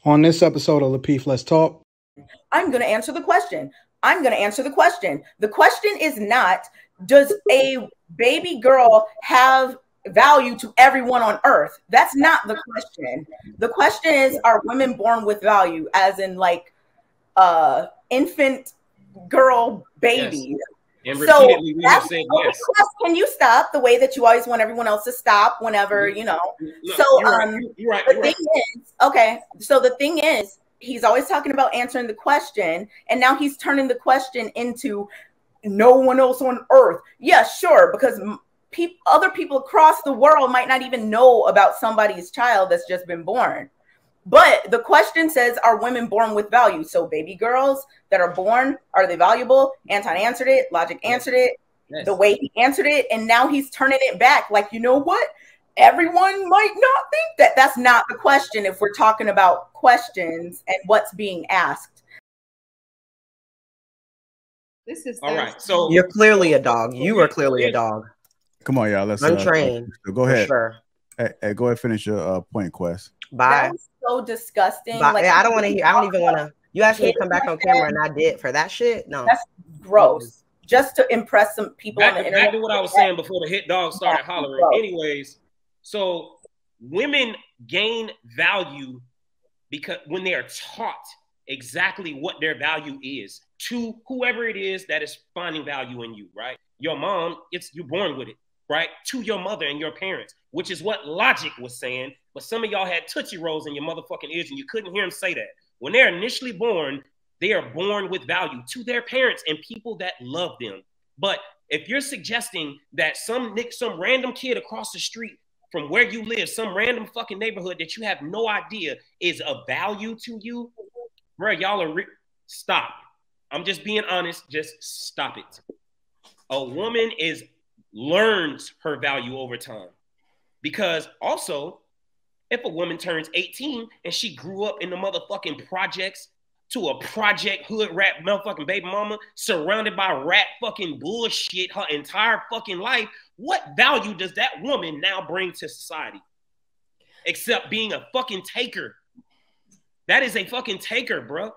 On this episode of Lapeef, Let's Talk. I'm going to answer the question. The question is not, does a baby girl have value to everyone on earth? That's not the question. The question is, are women born with value, as in like infant girl babies? Yes. And repeatedly we have said yes. Can you stop the way that you always want everyone else to stop whenever, you know? No, so you're right. The thing is, okay, so the thing is, he's always talking about answering the question, and now he's turning the question into no one else on earth. Yeah, sure, because other people across the world might not even know about somebody's child that's just been born. But the question says, are women born with value? So baby girls that are born, are they valuable? Anton answered it. Logic answered it. Yes. The way he answered it. And now he's turning it back. Like, you know what? Everyone might not think that. That's not the question if we're talking about questions and what's being asked. This is all right. So you're clearly a dog. You are clearly a dog. Come on, y'all. Let's untrained. Go ahead. Sure. Hey, go ahead. Finish your point, Quest. Bye. That was so disgusting. Like, yeah, I don't want to hear. I don't even want to. You asked me to come back on camera, and I did for that shit. No, that's gross. Just to impress some people on the internet. Back to what I was saying before the hit dog started hollering. Anyways, so women gain value because when they are taught exactly what their value is to whoever it is that is finding value in you, right? Your mom, you're born with it, right? To your mother and your parents, which is what Logic was saying. But some of y'all had Tootsie Rolls in your motherfucking ears and you couldn't hear him say that. When they're initially born, they are born with value to their parents and people that love them. But if you're suggesting that some random kid across the street from where you live, some random fucking neighborhood that you have no idea is of value to you, bro, y'all are stop. I'm just being honest. Just stop it. A woman learns her value over time. Because also, if a woman turns 18 and she grew up in the motherfucking projects to a project hood rat motherfucking baby mama surrounded by rat fucking bullshit her entire fucking life, what value does that woman now bring to society? Except being a fucking taker. That is a fucking taker, bro.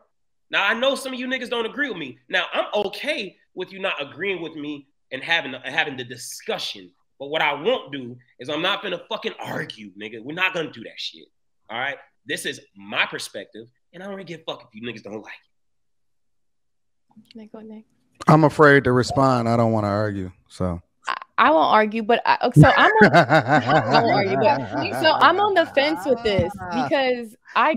Now, I know some of you niggas don't agree with me. Now, I'm okay with you not agreeing with me and having the discussion. But what I won't do is I'm not gonna fucking argue, nigga. We're not gonna do that shit. All right? This is my perspective, and I don't really give a fuck if you niggas don't like it. Can I go next? I'm afraid to respond. I don't want to argue. So I won't argue, but I won't argue. But so I'm on the fence with this because I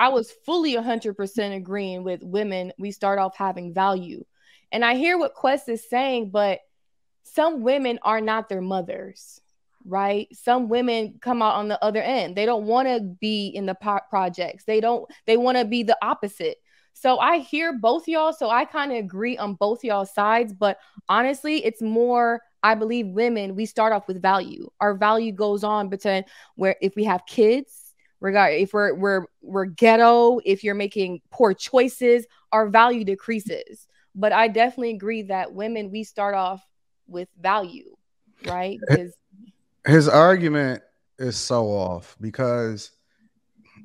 was fully 100% agreeing with women. We start off having value, and I hear what Quest is saying, but some women are not their mothers, right? Some women come out on the other end. They don't want to be in the projects. They want to be the opposite. So I hear both y'all. So I kind of agree on both y'all sides. But honestly, it's more, I believe women, we start off with value. Our value goes on between where if we have kids, if we're ghetto, if you're making poor choices, our value decreases. But I definitely agree that women, we start off with value, right? His argument is so off because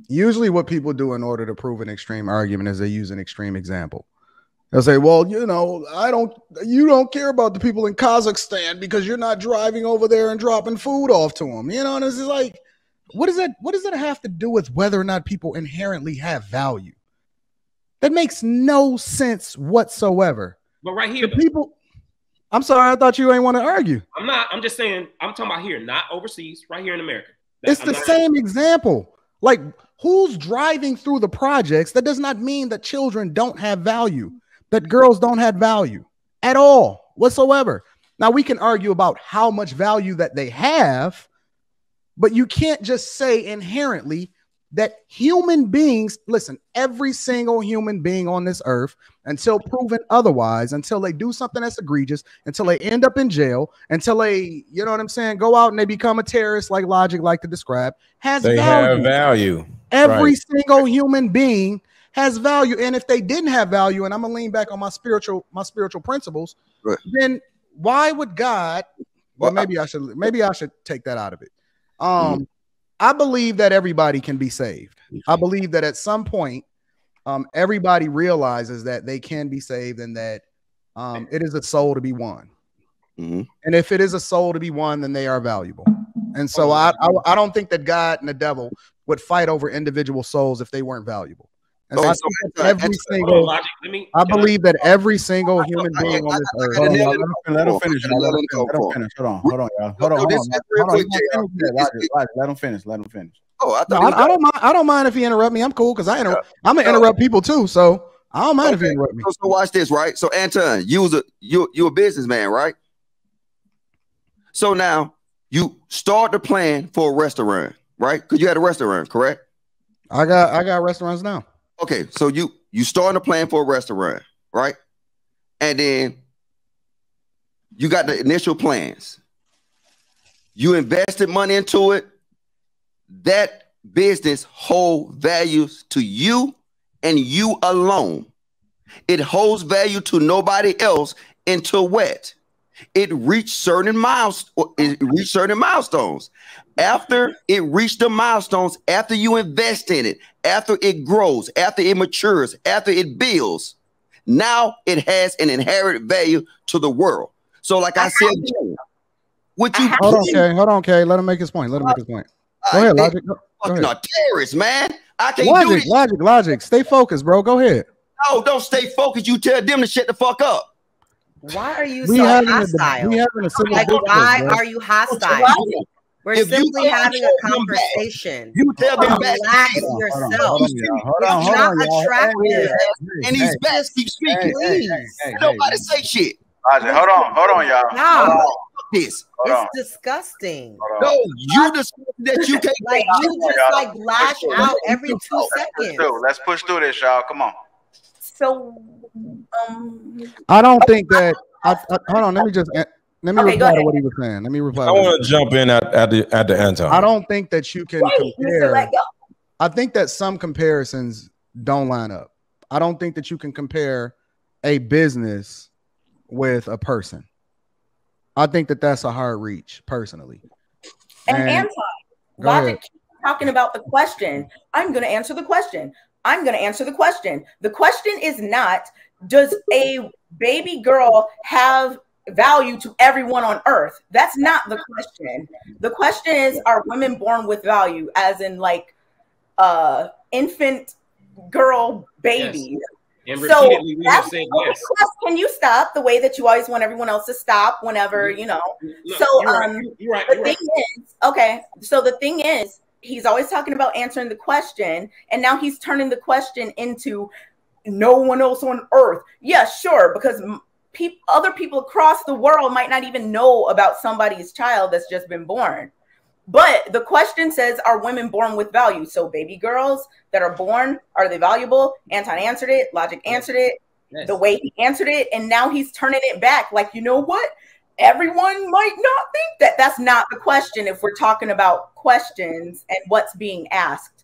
usually what people do in order to prove an extreme argument is they use an extreme example. They'll say, well, you know, you don't care about the people in Kazakhstan because you're not driving over there and dropping food off to them. You know, and it's like, what does that have to do with whether or not people inherently have value? That makes no sense whatsoever. But right here, I'm sorry, I thought you ain't want to argue. I'm not. I'm just saying, I'm talking about here, not overseas, right here in America. It's the same example. Like, who's driving through the projects? That does not mean that children don't have value, that girls don't have value at all whatsoever. Now, we can argue about how much value that they have, but you can't just say inherently that human beings, listen, every single human being on this earth, until proven otherwise, until they do something that's egregious, until they end up in jail, until they, you know what I'm saying, go out and they become a terrorist like Logic like to describe, have value. Every single human being has value. And if they didn't have value, and I'm gonna lean back on my spiritual principles, then why would God, well, maybe I should take that out of it. I believe that everybody can be saved. I believe that at some point, everybody realizes that they can be saved and that it is a soul to be won. Mm-hmm. And if it is a soul to be won, then they are valuable. And so I don't think that God and the devil would fight over individual souls if they weren't valuable. And so I believe that every single human being on this earth. Let him finish. Hold on, y'all. Hold on. Let him finish. Oh, I don't mind if you interrupt me. I'm cool because I'm gonna interrupt people too. So I don't mind if you interrupt me. So watch this, right? So Anton, you a businessman, right? So now you start the plan for a restaurant, right? Because you had a restaurant, correct? I got restaurants now. Okay, so you start a plan for a restaurant, right? And then you got the initial plans. You invested money into it. That business holds values to you and you alone. It holds value to nobody else until what? It reached certain milestones. After it reached the milestones, after you invest in it, after it grows, after it matures, after it builds, now it has an inherent value to the world. So, like I said, hold on, Kay. Let him make his point. Go ahead, Logic. Go ahead. A terrorist, man. I can't do this. Logic. Stay focused, bro. Go ahead. No, don't stay focused. You tell them to shut the fuck up. Why are you so hostile? Why are you hostile? We're simply having a conversation. You tell them relax yourself. It's not attractive. And he's best keep speaking. Nobody say shit. Hold on, y'all. No. This. It's disgusting. No, you disgusting that you can't lash out every 2 seconds. Let's push through this, y'all. Come on. So, I don't think that. Hold on. Let me reply to what he was saying. I want to jump in at the Anton. I don't think that you can compare. I think that some comparisons don't line up. I don't think that you can compare a business with a person. I think that that's a hard reach, personally. And Anton, Logic keeps talking about the question. I'm going to answer the question. The question is not, does a baby girl have value to everyone on earth? That's not the question. The question is, are women born with value, as in like infant girl babies? Yes. And repeatedly we have said yes. Can you stop the way that you always want everyone else to stop whenever, you know? Look, so you're right. The thing is, he's always talking about answering the question, and now he's turning the question into no one else on earth. Yeah, sure, because other people across the world might not even know about somebody's child that's just been born. But the question says, are women born with value? So baby girls that are born, are they valuable? Anton answered it. Logic answered it. Yes. The way he answered it. And now he's turning it back. Like, you know what? Everyone might not think that. That's not the question if we're talking about questions and what's being asked.